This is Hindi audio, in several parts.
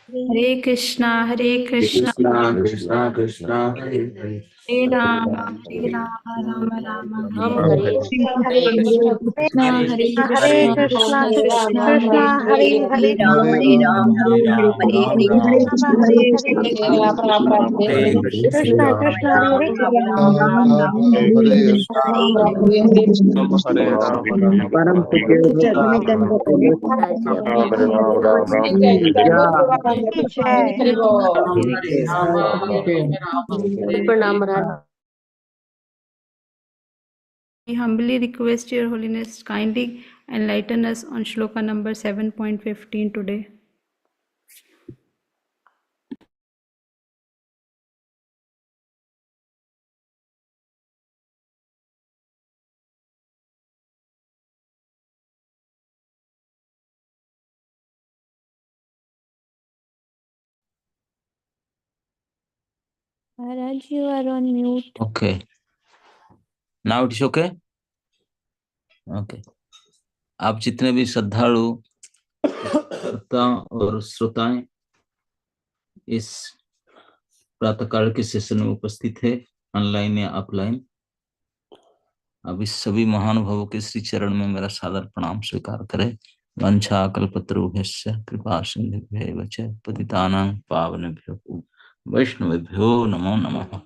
हरे कृष्णा हरे कृष्णा कृष्णा कृष्णा कृष्णा हरे हरे हरे राम हरे राम राम हम हरे हरे हरे हरे कृष्ण कृष्णा हरे हरे कृष्णा कृष्णा हरे राम कृष्णा राम कृष्णा राम हरे हरे हरे हरे राम हरे राम राम हरे राम राम हरे हरे हरे राम राम राम हरे हरे हरे हरे कृष्णा राम कृष्णा हरे हरे राम राम हरे हरे राम राम हरे हरे हरे राम राम परम राम पिते हरे राम राम राम की जय। प्रणाम महाराज। We humbly request Your Holiness kindly enlighten us on shloka number 7.15 today. Maharaj, you are on mute. Okay. Now it is okay? Okay. आप जितने भी श्रद्धालु और श्रोताएं इस प्रातःकाल के सेशन में उपस्थित है, ऑनलाइन या ऑफलाइन, अब इस सभी महानुभावों के श्री चरण में मेरा सादर प्रणाम स्वीकार करें। वंशा कल्पतरुभ्यश्च कृपा सिंधुभ्यैव च पतितानां पावनेभ्यो वैष्णवेभ्यो नमो नमः।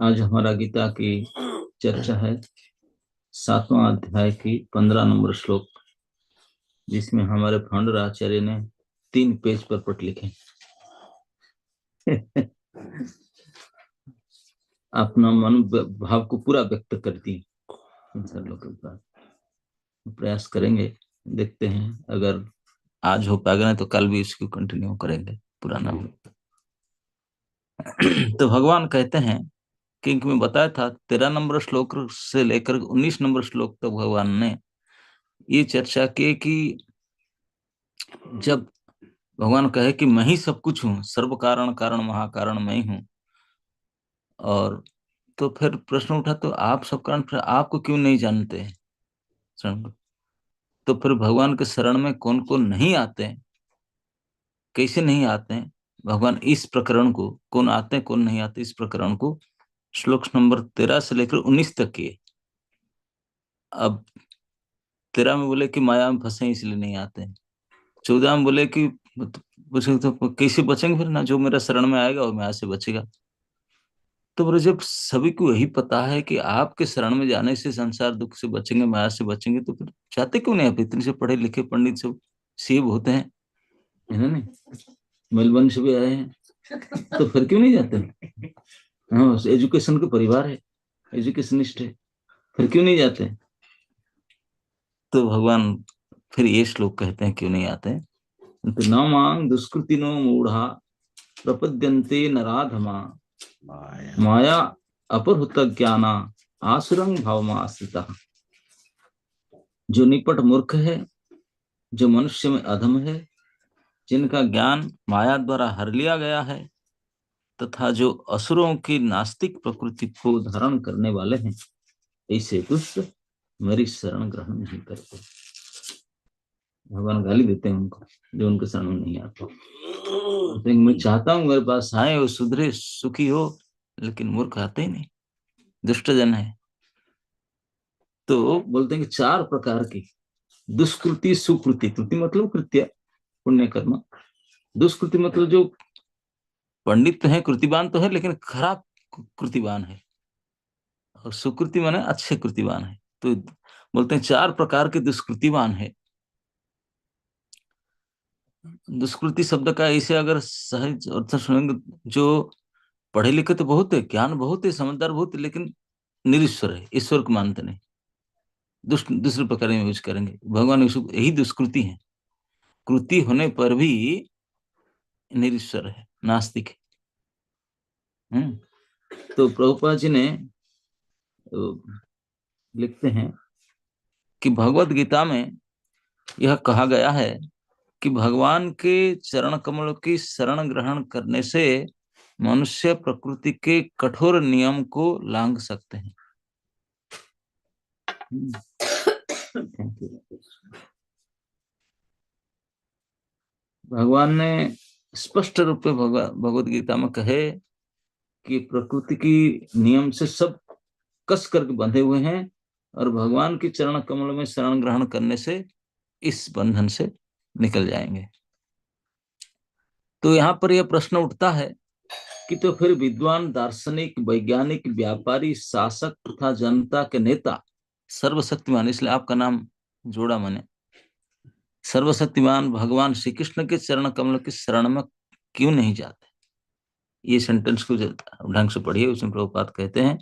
आज हमारा गीता की चर्चा है 7वां अध्याय की 15 नंबर श्लोक, जिसमें हमारे फाउंडर आचार्य ने 3 पेज पर पट लिखे। अपना मन भाव को पूरा व्यक्त करती प्रयास करेंगे, देखते हैं अगर आज हो पाएगा नहीं तो कल भी इसको कंटिन्यू करेंगे, पुराना हो। तो भगवान कहते हैं कि मैं बताया था 13 नंबर श्लोक से लेकर 19 नंबर श्लोक तक भगवान ने ये चर्चा की कि जब भगवान कहे कि मैं ही सब कुछ हूँ, सर्व कारण कारण महाकारण मैं ही हूँ, और तो फिर प्रश्न उठा तो आप सब कारण, फिर आपको क्यों नहीं जानते हैं? तो फिर भगवान के शरण में कौन कौन नहीं आते हैं, कैसे नहीं आते हैं? भगवान इस प्रकरण को, कौन आते हैं कौन नहीं आते, इस प्रकरण को श्लोक नंबर 13 से लेकर 19 तक किए। अब 13 में बोले कि माया में फंसे इसलिए नहीं आते हैं। 14 में बोले कि तो कैसे बचेंगे, फिर ना जो मेरा शरण में आएगा वो माया से बचेगा। तो बोले जब सभी को यही पता है कि आपके शरण में जाने से संसार दुख से बचेंगे, माया से बचेंगे, तो फिर चाहते क्यों नहीं? आप इतने से पढ़े लिखे पंडित सब सेब होते हैं, है ना? नहीं, मेलबर्न से भी आए हैं, तो फिर क्यों नहीं जाते? हाँ, एजुकेशन का परिवार है, एजुकेशनिस्ट है, फिर क्यों नहीं जाते? तो भगवान फिर ये श्लोक कहते हैं क्यों नहीं आते हैं। तो न मांग दुष्कृतिनो मूढ़ा प्रपद्यन्ते नराधमा माया अपहृत ज्ञाना आसुरं भावमाश्रिता। जो निपट मूर्ख है, जो मनुष्य में अधम है, जिनका ज्ञान माया द्वारा हर लिया गया है, तथा जो असुरों की नास्तिक प्रकृति को धारण करने वाले हैं, ऐसे दुष्ट मेरी शरण ग्रहण नहीं करते। भगवान गाली देते हैं उनको जो उनके शरण में नहीं आते। तो मैं चाहता हूँ मेरे पास आए और सुधरे सुखी हो, लेकिन मूर्ख आते ही नहीं, दुष्ट जन है। तो बोलते हैं कि 4 प्रकार की दुष्कृति सुकृति, कृति मतलब कृत्य पुण्य कर्म, दुष्कृति मतलब जो पंडित तो है, कृतिवान तो है, लेकिन खराब कृतिवान है, और सुकृति माने अच्छे कृतिवान है। तो बोलते हैं 4 प्रकार के दुष्कृतिवान है। दुष्कृति शब्द का ऐसे अगर सहज अर्थ सुनेंगे, जो पढ़े लिखे तो बहुत है, ज्ञान बहुत है, समझदार बहुत है, लेकिन निरीश्वर है, ईश्वर को मानते नहीं, दूसरे प्रकार में यूज करेंगे। भगवान यही दुष्कृति है, कृति होने पर भी निरीश्वर है, नास्तिक है। तो प्रभुपाद जी ने लिखते हैं कि भगवत गीता में यह कहा गया है कि भगवान के चरण कमल की शरण ग्रहण करने से मनुष्य प्रकृति के कठोर नियम को लांघ सकते हैं। भगवान ने स्पष्ट रूप में भगवत गीता में कहे कि प्रकृति की नियम से सब कस करके बंधे हुए हैं और भगवान की चरण कमल में शरण ग्रहण करने से इस बंधन से निकल जाएंगे। तो यहाँ पर यह प्रश्न उठता है कि तो फिर विद्वान, दार्शनिक, वैज्ञानिक, व्यापारी, शासक तथा जनता के नेता सर्वशक्तिमान, इसलिए आपका नाम जोड़ा मैंने, सर्वशक्तिमान भगवान श्री कृष्ण के चरण कमल की शरण में क्यों नहीं जाते? ये सेंटेंस को ढंग से पढ़िए। उसमें प्रभुपाद कहते हैं,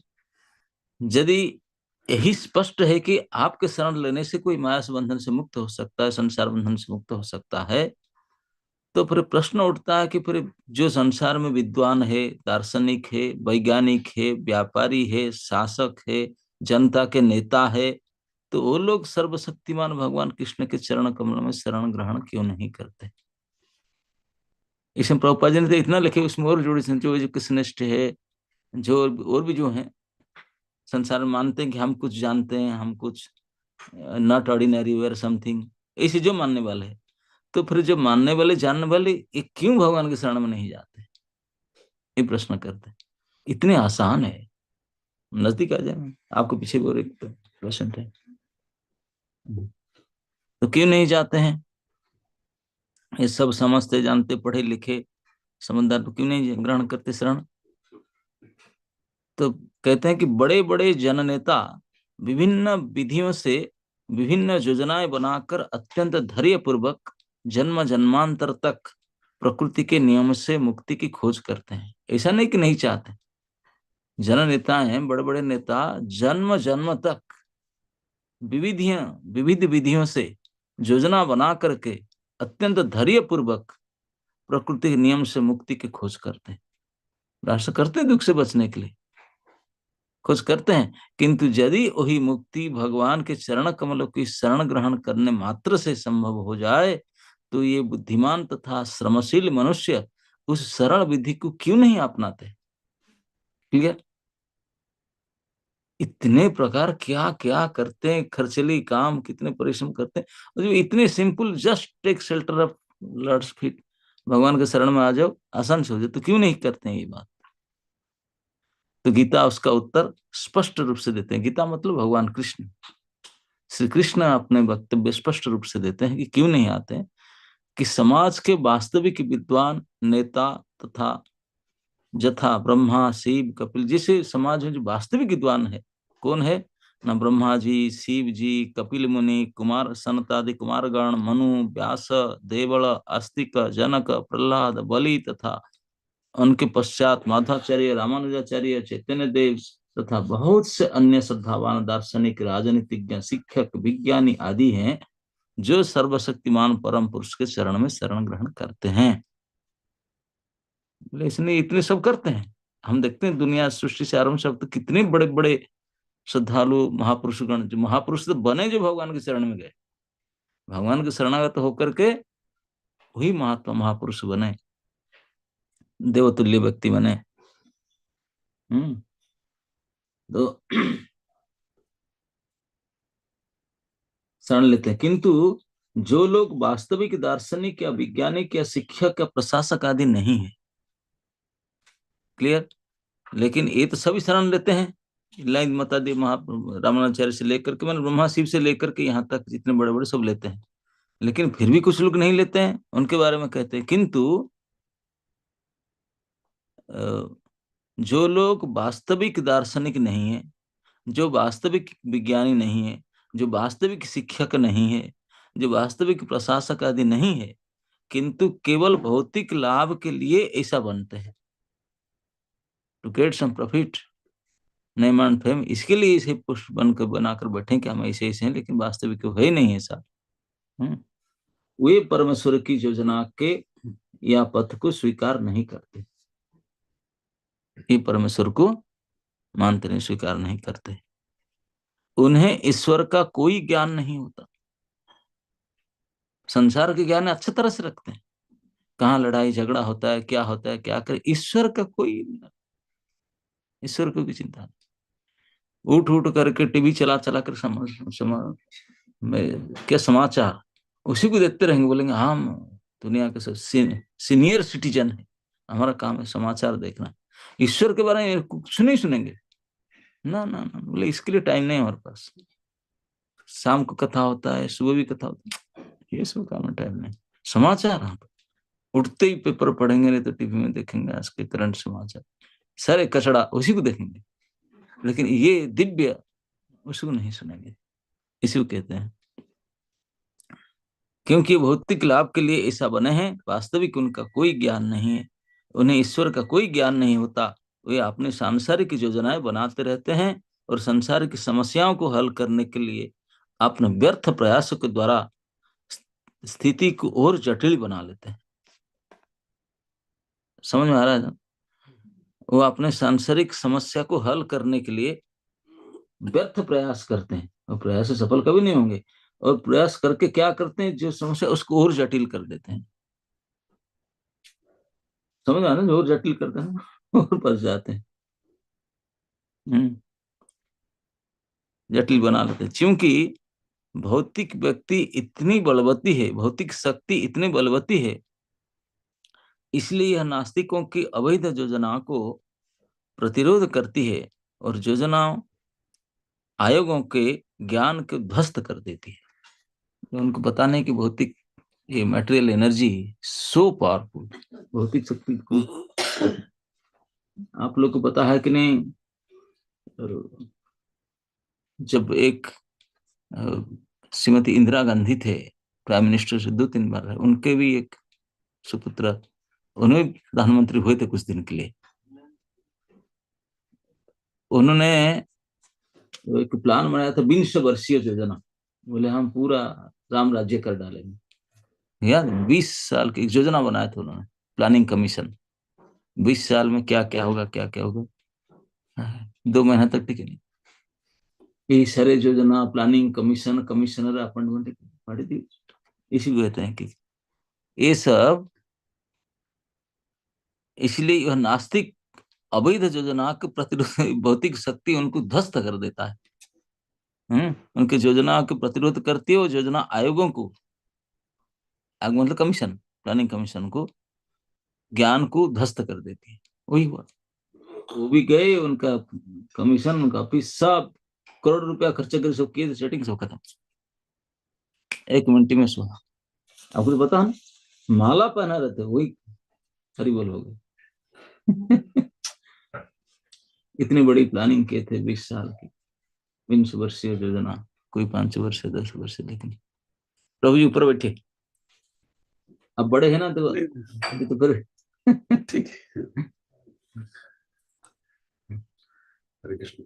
यदि यही स्पष्ट है कि आपके शरण लेने से कोई माया बंधन से मुक्त हो सकता है, संसार बंधन से मुक्त हो सकता है, तो फिर प्रश्न उठता है कि फिर जो संसार में विद्वान है, दार्शनिक है, वैज्ञानिक है, व्यापारी है, शासक है, जनता के नेता है, तो वो लोग सर्वशक्तिमान भगवान कृष्ण के चरण कमल में शरण ग्रहण क्यों नहीं करते? इसमें प्रभुपाद जी ने तो इतना लिखे, उसमें और जोड़े, जो कृष्णनिष्ठ है, जो और भी जो है संसार में मानते हैं कि हम कुछ जानते हैं, हम कुछ नॉट ऑर्डिनरी वेयर समथिंग, ऐसे जो मानने वाले हैं, तो फिर जो मानने वाले, जानने वाले, ये क्यों भगवान के शरण में नहीं जाते? ये प्रश्न करते। इतने आसान है, नजदीक आ जाए। आपको पीछे और एक क्वेश्चन है, तो क्यों नहीं जाते हैं? ये सब समझते, जानते, पढ़े लिखे, समझदार, तो क्यों नहीं ग्रहण करते शरण? तो कहते हैं कि बड़े बड़े जननेता विभिन्न विधियों से विभिन्न योजनाएं बनाकर अत्यंत धैर्य पूर्वक जन्म जन्मांतर तक प्रकृति के नियम से मुक्ति की खोज करते हैं। ऐसा नहीं कि नहीं चाहते। जननेता हैं, बड़े बड़े नेता जन्म जन्म तक विविध विधियों से योजना बना करके अत्यंत धैर्य पूर्वक प्रकृति के नियम से मुक्ति की खोज करते हैं। राष्ट्र करते हैं दुख से बचने के लिए खोज करते हैं, किंतु यदि वही मुक्ति भगवान के चरण कमलों की शरण ग्रहण करने मात्र से संभव हो जाए, तो ये बुद्धिमान तथा श्रमशील मनुष्य उस सरल विधि को क्यों नहीं अपनाते? क्लियर? इतने प्रकार क्या क्या करते हैं, खर्चीली काम, कितने परिश्रम करते हैं, और जो इतने simple, just take shelter of lord's feet, भगवान के शरण में आ जाओ, आसान से हो जाए, तो क्यों नहीं करते हैं ये बात? तो गीता उसका उत्तर स्पष्ट रूप से देते हैं। गीता मतलब भगवान कृष्ण, श्री कृष्ण अपने वक्तव्य स्पष्ट रूप से देते हैं कि क्यों नहीं आते हैं। कि समाज के वास्तविक विद्वान, नेता तथा जथा ब्रह्मा, शिव, कपिल, जैसे समाज में जो वास्तविक विद्वान है, कौन है ना? ब्रह्मा जी, शिव जी, कपिल मुनि, कुमार सनतादि कुमारगण, मनु, व्यास, देवल, आस्तिक, जनक, प्रहलाद, बलि तथा उनके पश्चात माधवाचार्य, रामानुजाचार्य, चैतन्य देव तथा बहुत से अन्य श्रद्धावान दार्शनिक, राजनीतिज्ञ, शिक्षक, विज्ञानी आदि हैं, जो सर्वशक्तिमान परम पुरुष के चरण में शरण ग्रहण करते हैं। इसलिए इतने सब करते हैं। हम देखते हैं दुनिया सृष्टि से आरंभ से अब तक कितने बड़े बड़े श्रद्धालु महापुरुषगण, जो महापुरुष तो बने, जो भगवान के शरण में गए, भगवान के शरणागत होकर के वही महात्मा महापुरुष बने, देवतुल्य व्यक्ति बने। तो शरण लेते हैं, किंतु जो लोग वास्तविक दार्शनिक या वैज्ञानिक या शिक्षक या प्रशासक आदि नहीं है, क्लियर, लेकिन ये तो सभी शरण लेते हैं। लाइन मता दे रामानुजाचार्य से लेकर के, मैंने ब्रह्मा शिव से लेकर के यहाँ तक जितने बड़े बड़े सब लेते हैं, लेकिन फिर भी कुछ लोग नहीं लेते हैं, उनके बारे में कहते हैं। किंतु जो लोग वास्तविक दार्शनिक नहीं है, जो वास्तविक विज्ञानी नहीं है, जो वास्तविक शिक्षक नहीं है, जो वास्तविक प्रशासक आदि नहीं है, किंतु केवल भौतिक लाभ के लिए ऐसा बनते हैं, to get some profit, name and fame, इसके लिए इसे पुष्प बनकर बनाकर बैठे कि हम ऐसे ऐसे हैं, लेकिन वास्तविक है ही नहीं ऐसा। वे परमेश्वर की योजना के या पथ को स्वीकार नहीं करते, ये परमेश्वर को मानते नहीं, स्वीकार नहीं करते। उन्हें ईश्वर का कोई ज्ञान नहीं होता, संसार के ज्ञान अच्छी तरह से रखते हैं, कहाँ लड़ाई झगड़ा होता है, क्या होता है, क्या करे, ईश्वर का कोई, ईश्वर को भी चिंता नहीं। उठ उठ करके टीवी चला चला कर क्या समाचार, उसी को देखते रहेंगे, बोलेंगे हाँ दुनिया के सब सीनियर सिटीजन है, हमारा काम है समाचार देखना, ईश्वर के बारे में कुछ नहीं सुनेंगे, ना ना ना, बोले इसके लिए टाइम नहीं हमारे पास, शाम को कथा होता है, सुबह भी कथा होती है, ये सब काम में टाइम नहीं, समाचार हम उठते ही पेपर पढ़ेंगे, नहीं तो टीवी में देखेंगे आज के करंट समाचार, सारे कचड़ा उसी को देखेंगे, लेकिन ये दिव्य उसको नहीं सुनेंगे, इसी को कहते हैं। क्योंकि भौतिक लाभ के लिए ऐसा बने हैं, वास्तविक उनका कोई ज्ञान नहीं है, उन्हें ईश्वर का कोई ज्ञान नहीं होता, वे अपने सांसारिक योजनाएं बनाते रहते हैं और संसार की समस्याओं को हल करने के लिए अपने व्यर्थ प्रयासों के द्वारा स्थिति को और जटिल बना लेते हैं। समझ में आ रहा है? वो अपने सांसारिक समस्या को हल करने के लिए व्यर्थ प्रयास करते हैं और प्रयास से सफल कभी नहीं होंगे, और प्रयास करके क्या करते हैं, जो समस्या उसको और जटिल कर देते हैं। समझ आ रहा है? और जटिल करते हैं और फंस जाते हैं, जटिल बना लेते हैं। क्योंकि भौतिक व्यक्ति इतनी बलवती है, भौतिक शक्ति इतनी बलवती है, इसलिए यह नास्तिकों की अवैध योजनाओं को प्रतिरोध करती है और योजनाओं आयोगों के ज्ञान को ध्वस्त कर देती है। उनको पता नहीं कि भौतिक ये मटेरियल एनर्जी सो पावरफुल, भौतिक शक्ति को आप लोग को पता है कि नहीं? जब एक श्रीमती इंदिरा गांधी थे प्राइम मिनिस्टर से 2-3 बार, उनके भी एक सुपुत्र, उन्हें प्रधानमंत्री हुए थे कुछ दिन के लिए। उन्होंने एक प्लान बनाया था 20 वर्षीय योजना, बोले हम पूरा राम राज्य कर डालेंगे। यार 20 साल की योजना बनाया था उन्होंने, प्लानिंग कमीशन, 20 साल में क्या क्या होगा, क्या क्या होगा, 2 महीना तक टिके नहीं। ये सारे योजना, प्लानिंग कमीशन, कमिश्नर अपॉइंटमेंट पड़ी थी। इसी को कहते हैं कि ये सब, इसलिए यह नास्तिक अवैध योजना के प्रतिरोध, भौतिक शक्ति उनको ध्वस्त कर देता है। उनकी योजना के प्रतिरोध करती है, और योजना आयोगों को, आयोग मतलब कमीशन, प्लानिंग कमीशन को, ज्ञान को ध्वस्त कर देती है। वही हुआ, वो भी गए, उनका कमीशन, उनका ऑफिस, सब करोड़ रुपया खर्चा कर सब किए, सेटिंग सब खत्म, 1 मिनट में सुना। आपको तो पता है, माला पहना रहते, वही हरी बोल हो गए। इतनी बड़ी प्लानिंग किए थे 20 साल की, 20 वर्षीय योजना, कोई 5 वर्ष 10 वर्ष, लेकिन प्रभु जी ऊपर बैठे, अब बड़े हैं ना, तो अभी तो फिर ठीक है। हरे कृष्ण।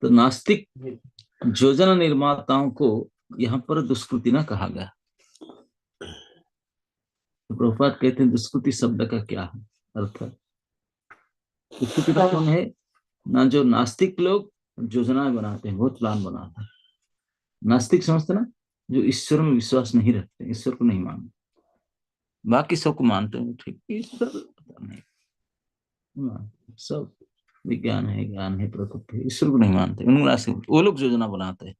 तो नास्तिक योजना निर्माताओं को यहाँ पर दुष्कृति ना कहा गया। तो प्रभुपाद कहते हैं दुष्कृति शब्द का क्या है अर्थ? दुष्कृति का कौन है ना? जो नास्तिक लोग योजनाएं बनाते हैं, बहुत प्लान बनाते हैं। नास्तिक समझते ना, जो ईश्वर में विश्वास नहीं रखते, ईश्वर को नहीं मानते, बाकी सबको मानते हैं, ठीक, ईश्वर पता नहीं, सब विज्ञान है, ज्ञान है, प्रकृति है, ईश्वर को नहीं मानते, वो लोग योजना बनाते हैं।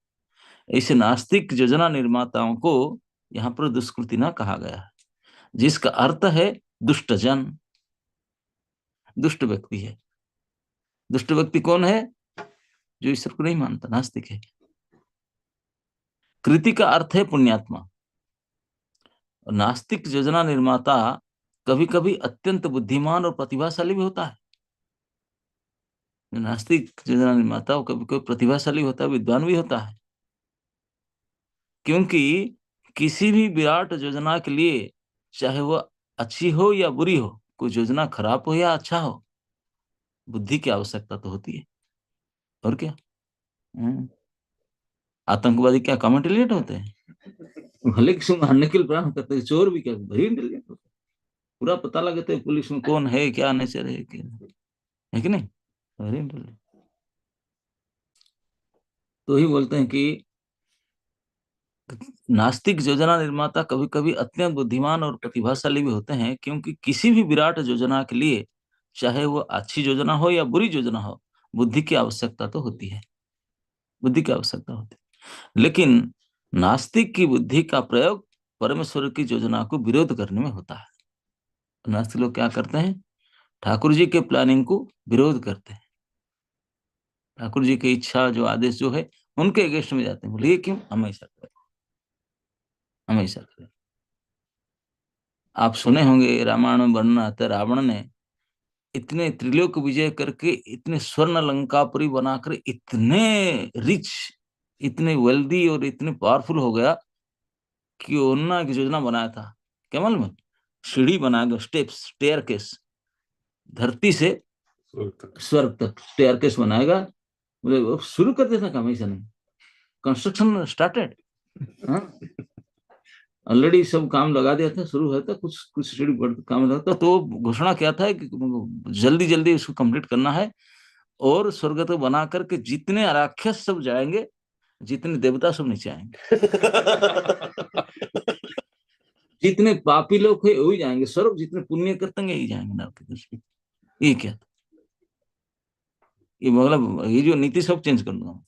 ऐसे नास्तिक योजना निर्माताओं को यहाँ पर दुष्कृति ना कहा गया है, जिसका अर्थ है दुष्ट जन, दुष्ट व्यक्ति है। दुष्ट व्यक्ति कौन है? जो ईश्वर को नहीं मानता, नास्तिक है। कृति का अर्थ है पुण्यात्मा। और नास्तिक योजना निर्माता कभी कभी अत्यंत बुद्धिमान और प्रतिभाशाली भी होता है। नास्तिक योजना निर्माता वो कभी कभी प्रतिभाशाली होता है, विद्वान भी होता है। क्योंकि किसी भी विराट योजना के लिए, चाहे वह अच्छी हो या बुरी हो, कोई योजना खराब हो या अच्छा हो, बुद्धि की आवश्यकता तो होती है। और क्या, आतंकवादी क्या कम इंटेलिजेंट होते हैं? भले किसी को मारने के लिए प्लान करते हैं, चोर भी क्या बड़ी इंटेलिजेंट होते हैं, पूरा पता लगाते हैं पुलिस में कौन है, क्या नेचर है कि नहीं, वेरी इंटेलिजेंट। तो ही बोलते हैं कि नास्तिक योजना निर्माता कभी कभी अत्यंत बुद्धिमान और प्रतिभाशाली भी होते हैं, क्योंकि किसी भी विराट योजना के लिए, चाहे वो अच्छी योजना हो या बुरी योजना हो, बुद्धि की आवश्यकता तो होती है, बुद्धि की आवश्यकता होती है। लेकिन नास्तिक की बुद्धि का प्रयोग परमेश्वर की योजना को विरोध करने में होता है। नास्तिक लोग क्या करते हैं? ठाकुर जी के प्लानिंग को विरोध करते हैं, ठाकुर जी की इच्छा जो आदेश जो है उनके अगेंस्ट में जाते हैं। बोले ये क्यों? हम ऐसा करें, हम ऐसा करें। आप सुने होंगे रामायण में वर्णन आता है, रावण ने इतने त्रिलोक विजय करके इतने स्वर्ण लंकापुरी बनाकर इतने रिच, इतने वेल्दी और इतने पावरफुल हो गया कि उन्होंने एक योजना बनाया था। क्या मालूम है? सीढ़ी बनाएगा, स्टेप्स, स्टेयरकेस, धरती से स्वर्ग तक स्टेयरकेस बनाएगा। बोले वो शुरू कर देता काम, ऐसा नहीं, कंस्ट्रक्शन स्टार्टेड, ऑलरेडी सब काम लगा दिया था, शुरू होता कुछ कुछ सीढ़ी काम लगा था। तो घोषणा क्या था कि जल्दी जल्दी उसको कंप्लीट करना है और स्वर्ग तो बना करके जितने राक्षस सब जाएंगे, जितने देवता सब नीचे आएंगे, जितने पापी लोग है वही जाएंगे स्वर्ग, जितने पुण्य करते हैं यही जाएंगे नरक। ये क्या था? ये मतलब ये जो नीति सब चेंज कर दूंगा,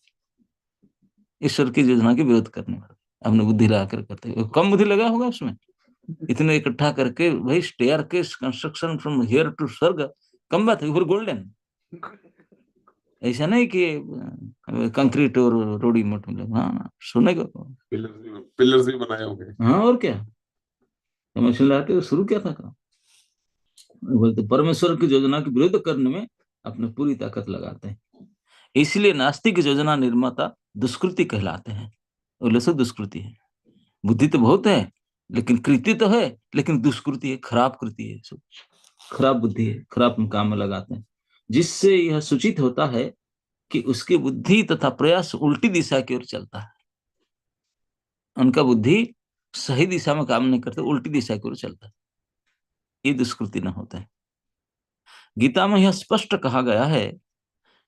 ईश्वर की योजना के विरोध करने वाले अपने बुद्धि लगा कर करते। कम बुद्धि लगा होगा उसमें, इतने इकट्ठा करके भाई स्टेयर के कंस्ट्रक्शन फ्रॉम हियर टू स्वर्ग, कम बात है, गोल्डन। ऐसा नहीं कि कंक्रीट और रोडी मठ मिले, हाँ सुने को पिलर्स भी बनाए होंगे। हाँ और क्या, कमीशन लाके शुरू क्या था काम। बोलते परमेश्वर की योजना के विरोध करने में अपने पूरी ताकत लगाते हैं। इसलिए नास्तिक योजना निर्माता दुष्कृति कहलाते हैं। बोले सब दुष्कृति है, बुद्धि तो बहुत है लेकिन कृति तो है, लेकिन दुष्कृति है, खराब कृति है, सब खराब बुद्धि है, खराब काम में लगाते हैं, जिससे यह सूचित होता है कि उसकी बुद्धि तथा प्रयास उल्टी दिशा की ओर चलता है। उनका बुद्धि सही दिशा में काम नहीं करता, उल्टी दिशा की ओर चलता है, ये दुष्कृति न होता है। गीता में यह स्पष्ट कहा गया है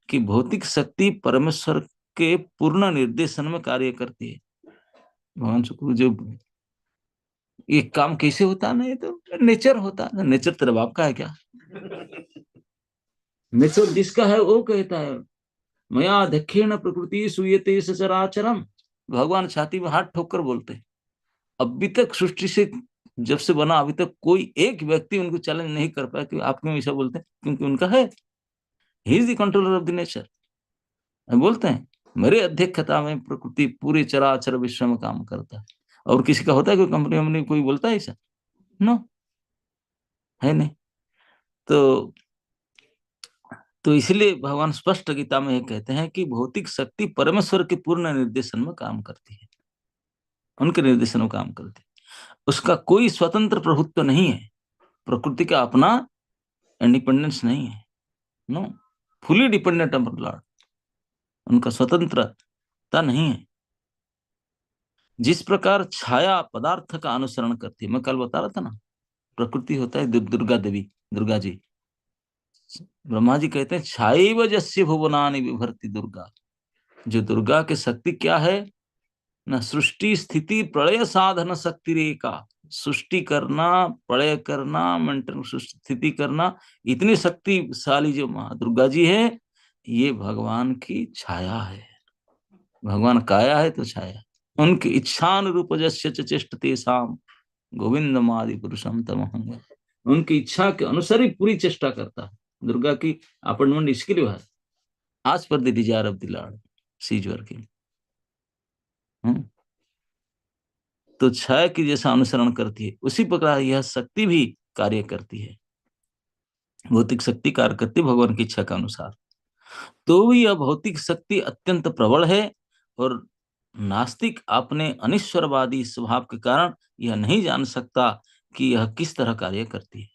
कि भौतिक शक्ति परमेश्वर के पूर्ण निर्देशन में कार्य करती है। भगवान शुक्र जो ये काम कैसे होता है ना, ये तो नेचर होता है। नेचर तेरा बाप का है क्या? नेचर जिसका है वो कहता है मया दक्षिण प्रकृति सुयते सचराचरम। भगवान छाती में हाथ ठोक कर बोलते हैं, अभी तक सृष्टि से जब से बना अभी तक कोई एक व्यक्ति उनको चैलेंज नहीं कर पाया कि आप क्यों ऐसा बोलते हैं, क्योंकि उनका है, he is the controller of the nature. बोलते हैं मेरे अध्यक्षता में प्रकृति पूरे चराचर विश्व में काम करता है। और किसी का होता है कोई कंपनी में कोई बोलता है ऐसा? नो, है नहीं। तो इसलिए भगवान स्पष्ट गीता में ये कहते हैं कि भौतिक शक्ति परमेश्वर के पूर्ण निर्देशन में काम करती है, उनके निर्देशन में काम करती है। उसका कोई स्वतंत्र प्रभुत्व नहीं है, प्रकृति का अपना इंडिपेंडेंस नहीं है, no, fully dependent on lord, उनका स्वतंत्रता नहीं है। जिस प्रकार छाया पदार्थ का अनुसरण करती है, मैं कल बता रहा था ना, प्रकृति होता है दुर्गा देवी, दुर्गा जी। ब्रह्मा जी कहते हैं छायैव यस्य भुवनानि बिभर्ति दुर्गा। जो दुर्गा की शक्ति क्या है ना, सृष्टि स्थिति प्रलय साधन शक्ति रेखा, सृष्टि करना, प्रलय करना, मेंटेन स्थिति करना, इतनी शक्तिशाली जो माँ दुर्गा जी है, ये भगवान की छाया है। भगवान काया है तो छाया, उनकी इच्छानुरूप जस्य चेष्टते साम गोविंदमादि पुरुषम तमहं। उनकी इच्छा के अनुसार ही पूरी चेष्टा करता है। दुर्गा की अपॉइंटमेंट इसके लिए है, as per the desire of the lord ceases working. तो छाया की जैसा अनुसरण करती है, उसी प्रकार यह शक्ति भी कार्य करती है। भौतिक शक्ति कार्य करती भगवान की इच्छा के अनुसार। तो यह भौतिक शक्ति अत्यंत प्रबल है और नास्तिक अपने अनिश्वरवादी स्वभाव के कारण यह नहीं जान सकता कि यह किस तरह कार्य करती है।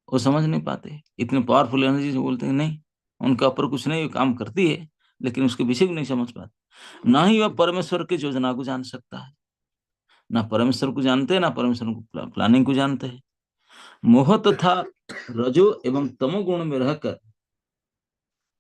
वो समझ नहीं पाते, इतने पावरफुल एनर्जी से बोलते हैं नहीं, उनका ऊपर कुछ नहीं, काम करती है, लेकिन उसके विषय को नहीं समझ पाते। ना ही वह परमेश्वर की योजना को जान सकता है, ना परमेश्वर को जानते हैं, ना परमेश्वर को प्लानिंग को जानते हैं। मोह तथा रजो एवं तमोगुण में रहकर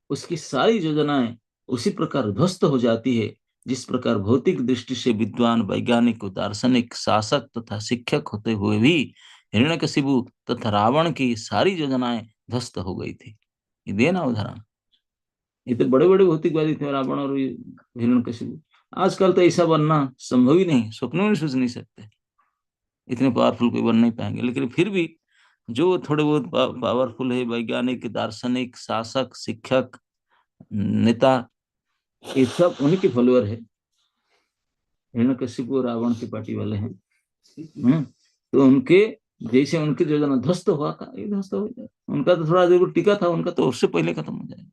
उसकी सारी योजनाएं उसी प्रकार ध्वस्त हो जाती है जिस प्रकार भौतिक दृष्टि से विद्वान, वैज्ञानिक, दार्शनिक, शासक तथा शिक्षक होते हुए भी हिरण्यकशिपु तथा रावण की सारी योजनाएं ध्वस्त हो गई थी। ये देना उदाहरण, ये तो बड़े बड़े भौतिकवादी थे रावण और हिरण्यकशिपु, आजकल तो ऐसा बनना संभव ही नहीं, स्वप्नों में सोच नहीं सकते, इतने पावरफुल कोई बन नहीं पाएंगे। लेकिन फिर भी जो थोड़े बहुत पावरफुल है, वैज्ञानिक, दार्शनिक, शासक, शिक्षक, नेता, ये सब उन्हीं के फॉलोअर है। हिरण्यकशिपु और रावण की पार्टी वाले हैं। तो उनके जैसे उनके जो जना ध्वस्त हुआ था, ये ध्वस्त हो जाए, उनका तो थोड़ा जरूर टिका था, उनका तो उससे पहले खत्म हो जाएगा।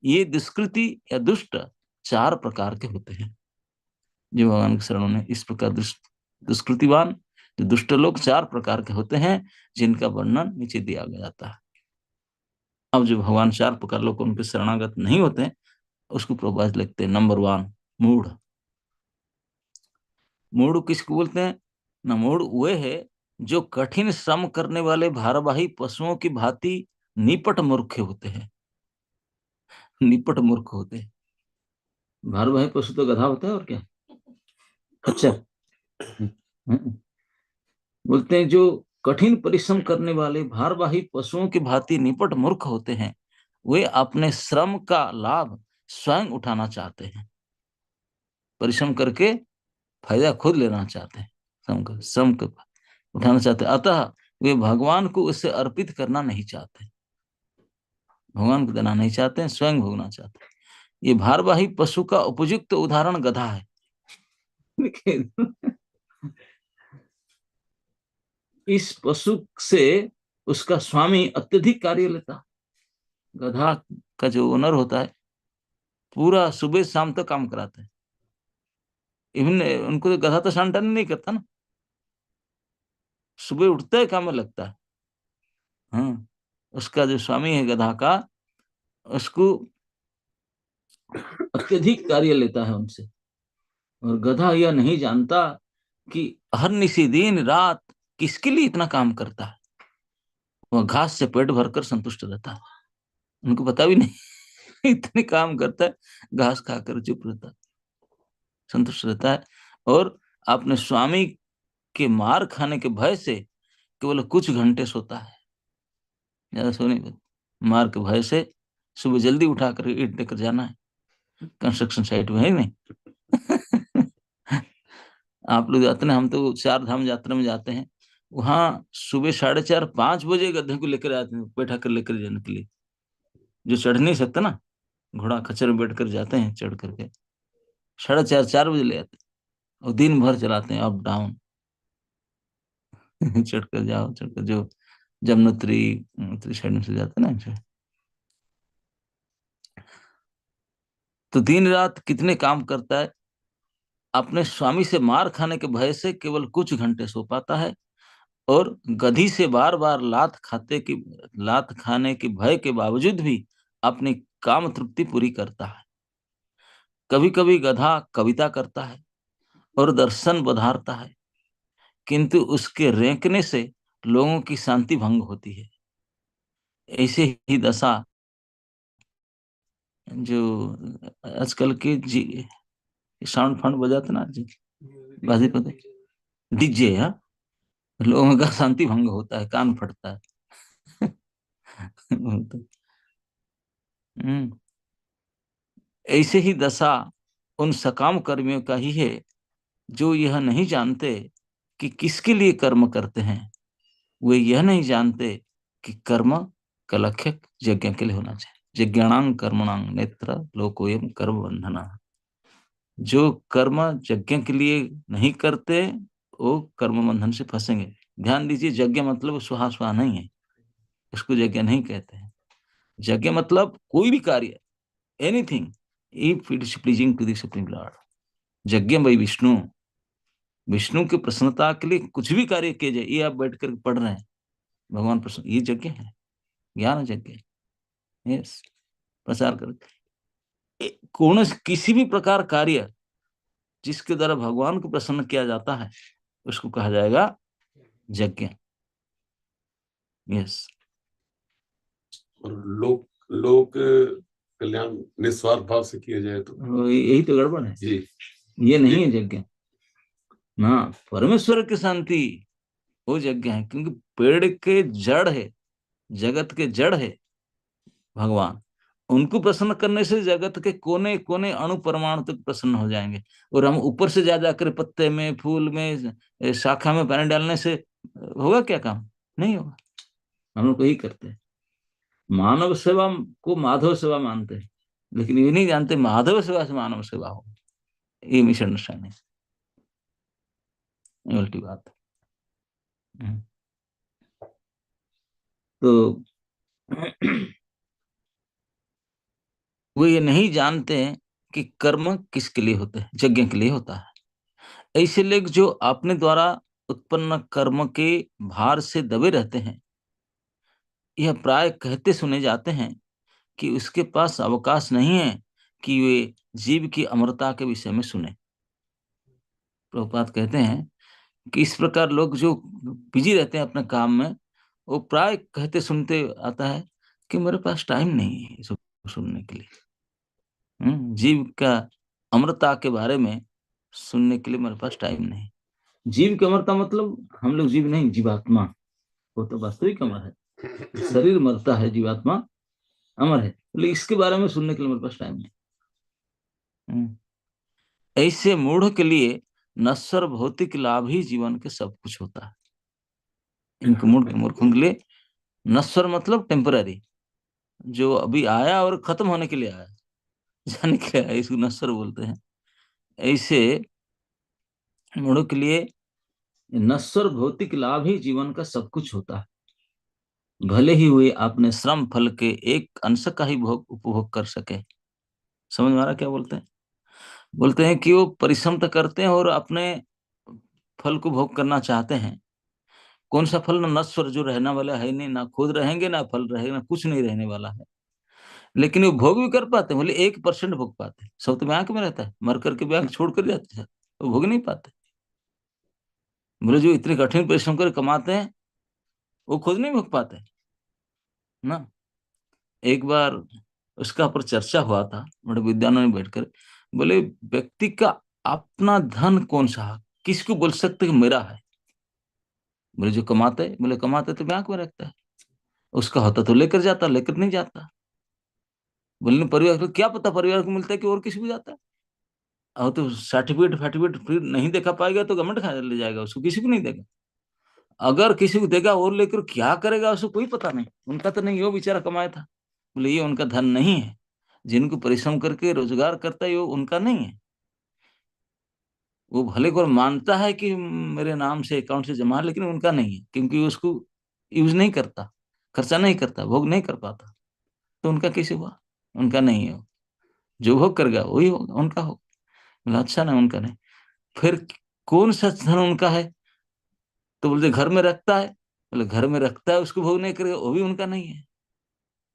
ये दुष्कृति या दुष्ट 4 प्रकार के होते हैं जो भगवान के शरणों में इस प्रकार दुष्कृतिवान, जो दुष्ट लोग 4 प्रकार के होते हैं, जिनका वर्णन नीचे दिया गया जाता है। अब जो भगवान 4 प्रकार लोग उनके शरणागत नहीं होते हैं, उसको प्रभावित लिखते हैं। नंबर 1, मूढ़। मूढ़ किसको बोलते हैं ना? मूढ़ वे है जो कठिन श्रम करने वाले भारवाही पशुओं की भांति निपट मूर्ख होते हैं। निपट मूर्ख होते हैं। भारवाही पशु तो गधा होता है और क्या, अच्छा। बोलते हैं जो कठिन परिश्रम करने वाले भारवाही पशुओं की भांति निपट मूर्ख होते हैं, वे अपने श्रम का लाभ स्वयं उठाना चाहते हैं। परिश्रम करके फायदा खुद लेना चाहते हैं, श्रम का उठाना चाहते हैं। अतः वे भगवान को उससे अर्पित करना नहीं चाहते, भगवान को देना नहीं चाहते हैं, स्वयं भोगना चाहते हैं। ये भारवाही पशु का उपयुक्त उदाहरण गधा है। इस पशु से उसका स्वामी अत्यधिक कार्य लेता। गधा का जो ओनर होता है पूरा सुबह शाम तक काम कराता है। इवन उनको तो गधा तो शान टन नहीं करता ना, सुबह उठता है काम में लगता है। हाँ, उसका जो स्वामी है गधा का, उसको अत्यधिक कार्य लेता है उनसे। और गधा यह नहीं जानता कि हर निशी दिन रात किसके लिए इतना काम करता है। वह घास से पेट भरकर संतुष्ट रहता है, उनको पता भी नहीं इतने काम करता है, घास खाकर चुप रहता है, संतुष्ट रहता है। और अपने स्वामी के मार खाने के भय से केवल कुछ घंटे सोता है, ज्यादा सो नहीं। मार के भय से सुबह जल्दी उठा कर ईंट लेकर जाना है, कंस्ट्रक्शन साइट में है नहीं। आप लोग जाते हैं, हम तो 4 धाम यात्रा में जाते हैं, वहां सुबह 4:30-5 बजे गधे को लेकर आते हैं, बैठा कर लेकर जाने के लिए। जो चढ़ नहीं सकता ना, घोड़ा खच्चर में बैठ कर जाते हैं, चढ़ करके 4:30-4 बजे ले आते हैं, और दिन भर चलाते हैं अप डाउन। चढ़कर जाओ, चढ़कर जो जमुनोत्री साइड से जाते हैं ना, तो दिन रात कितने काम करता है। अपने स्वामी से मार खाने के भय से केवल कुछ घंटे सो पाता है, और गधी से बार बार लात खाने के भय के बावजूद भी अपनी काम तृप्ति पूरी करता है। कभी कभी गधा कविता करता है और दर्शन बधारता है, किंतु उसके रेंकने से लोगों की शांति भंग होती है। ऐसे ही दशा जो आजकल के साउंड फाउंड बजाते ना जी, बाजी पते डीजे, लोगों का शांति भंग होता है, कान फटता है। ऐसे ही दशा उन सकाम कर्मियों का ही है जो यह नहीं जानते कि किसके लिए कर्म करते हैं। वे यह नहीं जानते कि कर्म का लक्ष्य यज्ञ के लिए होना चाहिए। यज्ञाणां कर्मणां नेत्र लोकोयम कर्म बंधना। जो कर्म यज्ञ के लिए नहीं करते वो कर्म बंधन से फंसेंगे। ध्यान दीजिए, यज्ञ मतलब स्वाहा स्वाहा नहीं है, इसको यज्ञ नहीं कहते हैं। यज्ञ मतलब कोई भी कार्य, anything if it is pleasing to the supreme lord. यज्ञ भाई विष्णु, विष्णु की प्रसन्नता के लिए कुछ भी कार्य किया जाए। ये आप बैठकर पढ़ रहे हैं, भगवान प्रसन्न, ये यज्ञ है, ज्ञान यज्ञ। यस, प्रचार कर कौन किसी भी प्रकार कार्य जिसके द्वारा भगवान को प्रसन्न किया जाता है उसको कहा जाएगा यज्ञ। यस, और लोक कल्याण निस्वार्थ भाव से किया जाए तो यही तो गड़बड़ है जी। ये नहीं है यज्ञ ना। परमेश्वर की शांति वो यज्ञ है, क्योंकि पेड़ के जड़ है, जगत के जड़ है भगवान, उनको प्रसन्न करने से जगत के कोने कोने अणु परमाणु तक प्रसन्न हो जाएंगे। और हम ऊपर से जा जाकर पत्ते में, फूल में, शाखा में पानी डालने से होगा क्या काम? नहीं होगा। हम लोग यही करते हैं। मानव सेवा को माधव सेवा मानते हैं, लेकिन ये नहीं जानते माधव सेवा से मानव सेवा हो। ये मिसअंडरस्टैंडिंग, उल्टी बात है। तो वो ये नहीं जानते हैं कि कर्म किसके लिए होते हैं, यज्ञ के लिए होता है। ऐसे लोग जो अपने द्वारा उत्पन्न कर्म के भार से दबे रहते हैं, यह प्राय कहते सुने जाते हैं कि उसके पास अवकाश नहीं है कि वे जीव की अमरता के विषय में सुने। प्रभुपाद कहते हैं कि इस प्रकार लोग जो बिजी रहते हैं अपने काम में, वो प्राय कहते सुनते आता है कि मेरे पास टाइम नहीं है सब सुनने के लिए। जीव का अमरता के बारे में सुनने के लिए मेरे पास टाइम नहीं। जीव की अमरता मतलब हम लोग जीव नहीं, जीवात्मा, वो तो वास्तविक अमर है। शरीर मरता है, जीवात्मा अमर है, लेकिन इसके बारे में सुनने के लिए मेरे पास टाइम नहीं। ऐसे मूढ़ के लिए नश्वर भौतिक लाभ ही जीवन के सब कुछ होता है। इनके मूर्खों के लिए नश्वर मतलब टेम्पररी, जो अभी आया और खत्म होने के लिए आया, जाने के लिए आया, इसको नश्वर बोलते हैं। ऐसे मूढ़ों के लिए नश्वर भौतिक लाभ ही जीवन का सब कुछ होता है, भले ही हुए अपने श्रम फल के एक अंश का ही उपभोग कर सके। समझ में आ रहा क्या बोलते हैं? बोलते हैं कि वो परिश्रम तो करते हैं और अपने फल को भोग करना चाहते हैं। कौन सा फल? ना नश्वर, जो रहने वाला है नहीं, ना खुद रहेंगे, ना फल रहेगा, ना कुछ नहीं रहने वाला है। लेकिन वो भोग भी कर पाते हैं, बोले 1% भोग पाते हैं। सब तो बैंक में रहता है, मर करके बैंक छोड़ कर जाते हैं, वो भोग नहीं पाते। बोले जो इतने कठिन परिश्रम कर कमाते हैं, वो खुद नहीं भोग पाते ना। एक बार उसका पर चर्चा हुआ था बड़े विद्वानों ने बैठकर, बोले व्यक्ति का अपना धन कौन सा, किसको बोल सकते कि मेरा है? बोले जो कमाते है। बोले कमाते तो बैंक में रखता है, उसका होता तो लेकर जाता, लेकर नहीं जाता। बोले परिवार को क्या पता, परिवार को मिलता है कि और किसी को जाता है। और तो सर्टिफिकेट फर्टिफिकेट फिर नहीं देखा पाएगा तो गवर्नमेंट खा ले जाएगा उसको, किसी को नहीं देगा। अगर किसी को देगा और लेकर क्या करेगा उसको कोई पता नहीं, उनका तो नहीं, वो बेचारा कमाया था। बोले ये उनका धन नहीं है, जिनको परिश्रम करके रोजगार करता है वो उनका नहीं है। वो भले को मानता है कि मेरे नाम से अकाउंट से जमा है, लेकिन उनका नहीं है, क्योंकि उसको यूज नहीं करता, खर्चा नहीं करता, भोग नहीं कर पाता, तो उनका कैसे हुआ? उनका नहीं है। जो भोग करेगा वही होगा, उनका होगा। बोला अच्छा ना, उनका नहीं। फिर कौन सा धन उनका है? तो बोलते घर में रखता है। बोले घर में रखता है, उसको भोग नहीं करेगा, वो भी उनका नहीं है।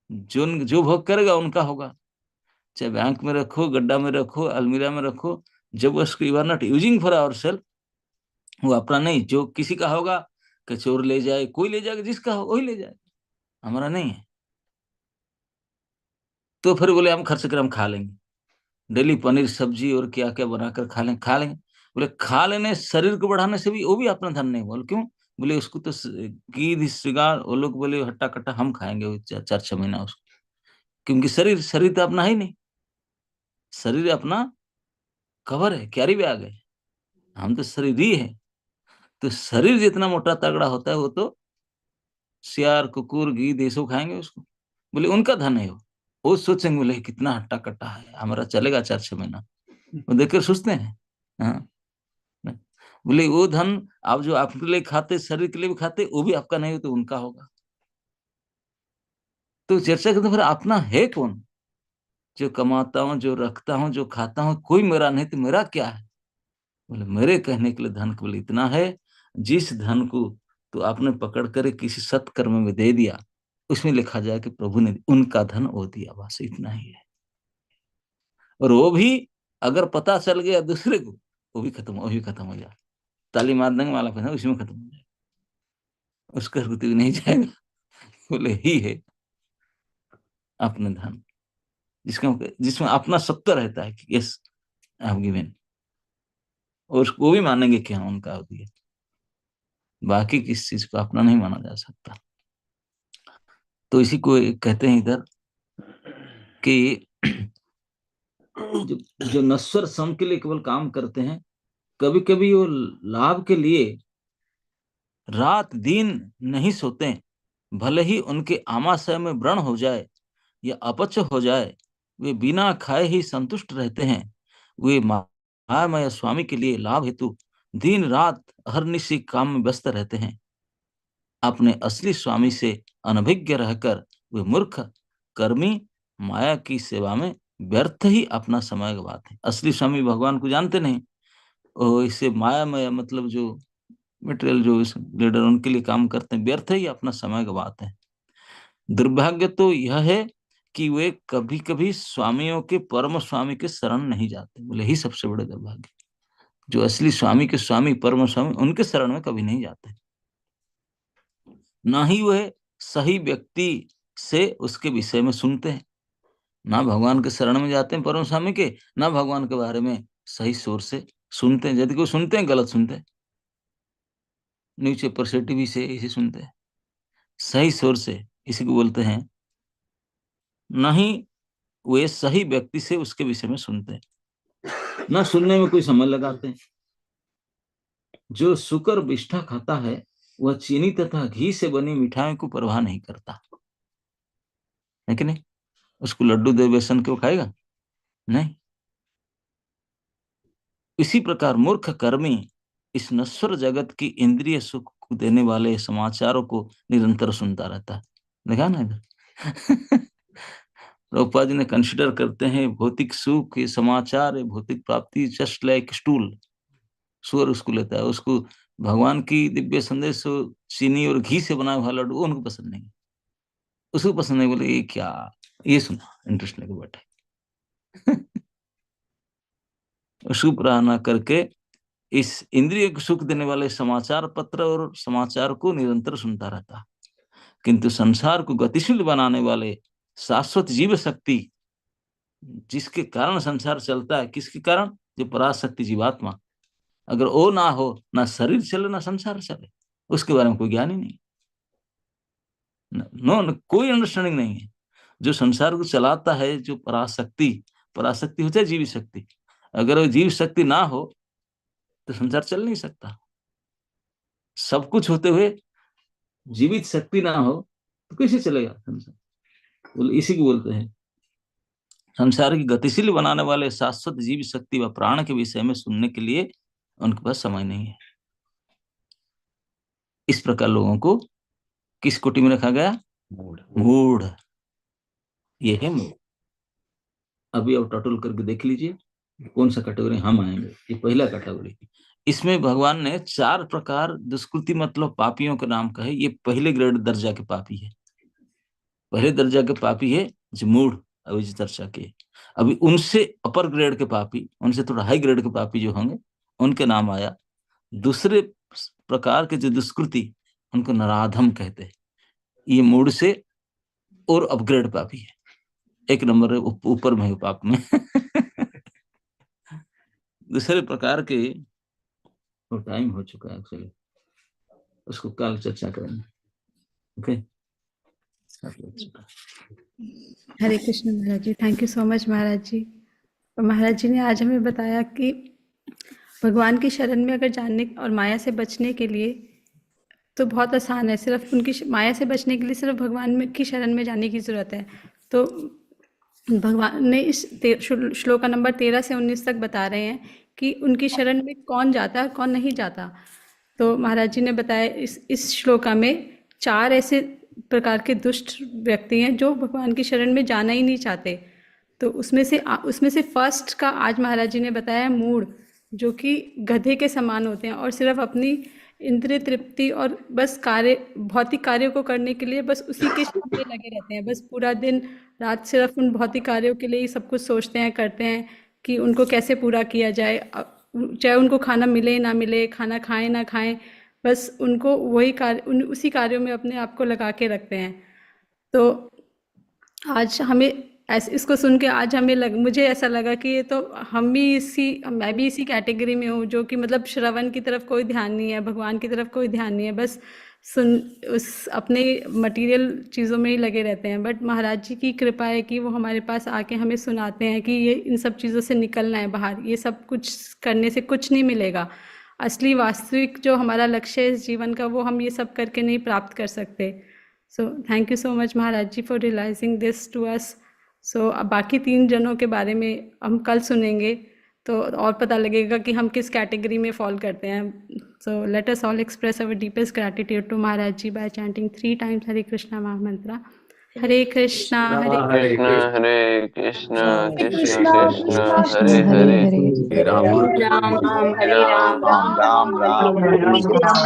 जो जो भोग करेगा उनका होगा। चाहे बैंक में रखो, गड्ढा में रखो, अलमीरा में रखो, जब उसको you are not using for our self, वो अपना नहीं। जो किसी का होगा कि चोर ले जाए, कोई ले जाएगा, जिसका हो वही ले जाए, हमारा नहीं है। तो फिर बोले हम खर्च कर हम खा लेंगे, डेली पनीर सब्जी और क्या क्या बनाकर खा लेंगे, खा लेंगे। बोले खा लेने शरीर को बढ़ाने से भी वो भी अपना धन नहीं। बोले क्यों? बोले उसको तो गिर श्रृंगार वो लोग बोले हट्टा कट्टा हम खाएंगे वो 4-6 महीना उसको, क्योंकि शरीर शरीर तो अपना ही नहीं। शरीर अपना कवर है, कैरी बैग है, हम तो शरीर ही है। तो शरीर जितना मोटा तगड़ा होता है, वो तो सियार कुकुर गीद ये सब खाएंगे उसको। बोले उनका धन है वो सोचेंगे बोले कितना हट्टा कट्टा है, हमारा चलेगा 4-6 महीना, वो देखकर सोचते हैं। हाँ, बोले वो धन आप जो आपके लिए खाते, शरीर के लिए भी खाते, वो भी आपका नहीं हो तो उनका होगा। तो चर्चा करते फिर अपना है कौन? जो कमाता हूँ, जो रखता हूँ, जो खाता हूँ, कोई मेरा नहीं तो मेरा क्या है? बोले मेरे कहने के लिए धन केवल इतना है, जिस धन को तो आपने पकड़ कर किसी सत्कर्म में दे दिया, उसमें लिखा जाए कि प्रभु ने उनका धन वो दिया, बस इतना ही है। और वो भी अगर पता चल गया दूसरे को, वो भी खत्म हो जाए, ताली मार देंगे माला पहना, उसी में खत्म हो जाए, उसका रुति नहीं जाएगा। बोले ही है अपने धन, जिसमें अपना सत्य रहता है कि यस आई हैव गिवन, और उसको भी मानेंगे कि हाँ उनका दिया। बाकी किस चीज को अपना नहीं माना जा सकता। तो इसी को कहते हैं इधर कि जो नश्वर सम के लिए केवल काम करते हैं, कभी कभी वो लाभ के लिए रात दिन नहीं सोते, भले ही उनके आमाशय में व्रण हो जाए या अपच हो जाए, वे बिना खाए ही संतुष्ट रहते हैं। वे मायामय स्वामी के लिए लाभ हेतु दिन रात अहर्निशि काम में व्यस्त रहते हैं। अपने असली स्वामी से अनभिज्ञ रहकर वे मूर्ख कर्मी माया की सेवा में व्यर्थ ही अपना समय गवाते हैं। असली स्वामी भगवान को जानते नहीं, और इससे मायामय मतलब जो मटेरियल जो लीडर उनके लिए काम करते हैं, व्यर्थ ही अपना समय गवाते हैं। दुर्भाग्य तो यह है कि वे कभी कभी स्वामियों के परम स्वामी के शरण नहीं जाते। बोले ही सबसे बड़े दुर्भाग्य, जो असली स्वामी के स्वामी परम स्वामी उनके शरण में कभी नहीं जाते, ना ही वह सही व्यक्ति से उसके विषय में सुनते हैं। ना भगवान के शरण में जाते हैं परम स्वामी के, ना भगवान के बारे में सही सोर से सुनते हैं। यदि कोई सुनते हैं गलत सुनते हैं, न्यूज़पेपर से टीवी से इसे सुनते हैं, सही सोर से इसी को बोलते हैं। नहीं वे सही व्यक्ति से उसके विषय में सुनते हैं, ना सुनने में कोई समय लगाते हैं। जो शुकर विष्ठा खाता है वह चीनी तथा घी से बनी मिठाई को परवाह नहीं करता है कि नहीं? उसको लड्डू दे बेसन के वो खाएगा नहीं। इसी प्रकार मूर्ख कर्मी इस नश्वर जगत की इंद्रिय सुख को देने वाले समाचारों को निरंतर सुनता रहता है। देखा ना इधर प्रभुपाद जी ने कंसिडर करते हैं भौतिक सुख ये समाचार है, भौतिक प्राप्ति जस्ट लाइक स्टूल, सुअर उसको लेता है। उसको भगवान की दिव्य संदेश चीनी और घी से बनाया हुआ लड्डू उनको पसंद नहीं, उसको पसंद नहीं। बोले ये क्या, ये सुना इंटरेस्ट लेके बैठे उसको प्रार्थना करके इस इंद्रिय को सुख देने वाले समाचार पत्र और समाचार को निरंतर सुनता रहता। किंतु संसार को गतिशील बनाने वाले शाश्वत जीव शक्ति, जिसके कारण संसार चलता है, किसके कारण? जो पराशक्ति जीवात्मा, अगर वो ना हो ना शरीर चले ना संसार चले, उसके बारे में कोई ज्ञान ही नहीं, नो कोई अंडरस्टैंडिंग नहीं है। जो संसार को चलाता है जो पराशक्ति होता है जीव शक्ति, अगर वो जीव शक्ति ना हो तो संसार चल नहीं सकता। सब कुछ होते हुए जीवित शक्ति ना हो तो कैसे चलेगा संसार? इसी को बोलते हैं संसार की गतिशील बनाने वाले शाश्वत जीव शक्ति व प्राण के विषय में सुनने के लिए उनके पास समय नहीं है। इस प्रकार लोगों को किस कोटि में रखा गया? मूढ़। ये है मूढ़। अभी आप टोटल करके देख लीजिए कौन सा कैटेगरी हम आएंगे। ये पहला कैटेगरी, इसमें भगवान ने 4 प्रकार दुष्कृति मतलब पापियों के नाम कहे। ये पहले ग्रेड दर्जा के पापी है, पहले दर्जा के पापी है जो मूढ़ अभी चर्चा के। अभी उनसे अपर ग्रेड के पापी, उनसे थोड़ा हाई ग्रेड के पापी जो होंगे उनके नाम आया। दूसरे प्रकार के जो दुष्कृति उनको नराधम कहते हैं। ये मूढ़ से और अपग्रेड पापी है, 1 नंबर ऊपर में पाप में दूसरे प्रकार के तो टाइम हो चुका है एक्चुअली, उसको कल चर्चा करेंगे। Okay Hare Krishna Maharaj ji, thank you so much Maharaj ji. Maharaj ji ने आज हमें बताया कि भगवान की शरण में अगर जाने और माया से बचने के लिए तो बहुत आसान है, सिर्फ उनकी माया से बचने के लिए सिर्फ भगवान की शरण में जाने की ज़रूरत है। तो भगवान ने इस श्लोका नंबर 13 से 19 तक बता रहे हैं कि उनकी शरण में कौन जाता है कौन नहीं जाता। तो महाराज जी ने बताया इस श्लोका में 4 ऐसे प्रकार के दुष्ट व्यक्ति हैं जो भगवान की शरण में जाना ही नहीं चाहते। तो उसमें से फर्स्ट का आज महाराज जी ने बताया मूढ़, जो कि गधे के समान होते हैं और सिर्फ अपनी इंद्रिय तृप्ति और बस भौतिक कार्यों को करने के लिए बस उसी के सामने लगे रहते हैं। बस पूरा दिन रात सिर्फ उन भौतिक कार्यों के लिए ही सब कुछ सोचते हैं, करते हैं कि उनको कैसे पूरा किया जाए, चाहे उनको खाना मिले ना मिले, खाना खाएं ना खाएं, बस उनको वही उसी कार्यों में अपने आप को लगा के रखते हैं। तो आज हमें इसको सुन के आज मुझे ऐसा लगा कि ये तो मैं भी इसी कैटेगरी में हूँ, जो कि मतलब श्रवण की तरफ कोई ध्यान नहीं है, भगवान की तरफ कोई ध्यान नहीं है, बस उस अपने मटेरियल चीज़ों में ही लगे रहते हैं, बट महाराज जी की कृपा है कि वो हमारे पास आके हमें सुनाते हैं कि ये इन सब चीज़ों से निकलना है बाहर, ये सब कुछ करने से कुछ नहीं मिलेगा। असली वास्तविक जो हमारा लक्ष्य है इस जीवन का, वो हम ये सब करके नहीं प्राप्त कर सकते। So thank you so much Maharaj ji for realising this to us. So अब बाकी 3 जनों के बारे में हम कल सुनेंगे, तो और पता लगेगा कि हम किस कैटेगरी में फॉल करते हैं। So let us all express our deepest gratitude to Maharaj ji by chanting 3 times Hare Krishna महामंत्र। हरे कृष्णा हरे कृष्ण कृष्ण कृष्ण हरे हरे राम राम राम हरे राम राम राम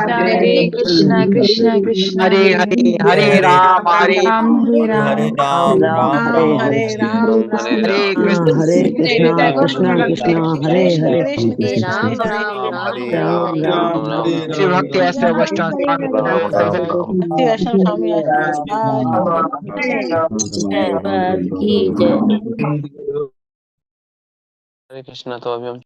हरे कृष्णा कृष्ण कृष्ण हरे हरे हरे राम हरे राम हरे राम हरे राम राम राम हरे राम हरे कृष्ण कृष्ण हरे हरे राम राम राम हरे श्री भक्ति ऐसे वैष्णव भक्ति वैष्णव स्वामी धन्यवाद की जय। हरे कृष्ण। तो अभी हम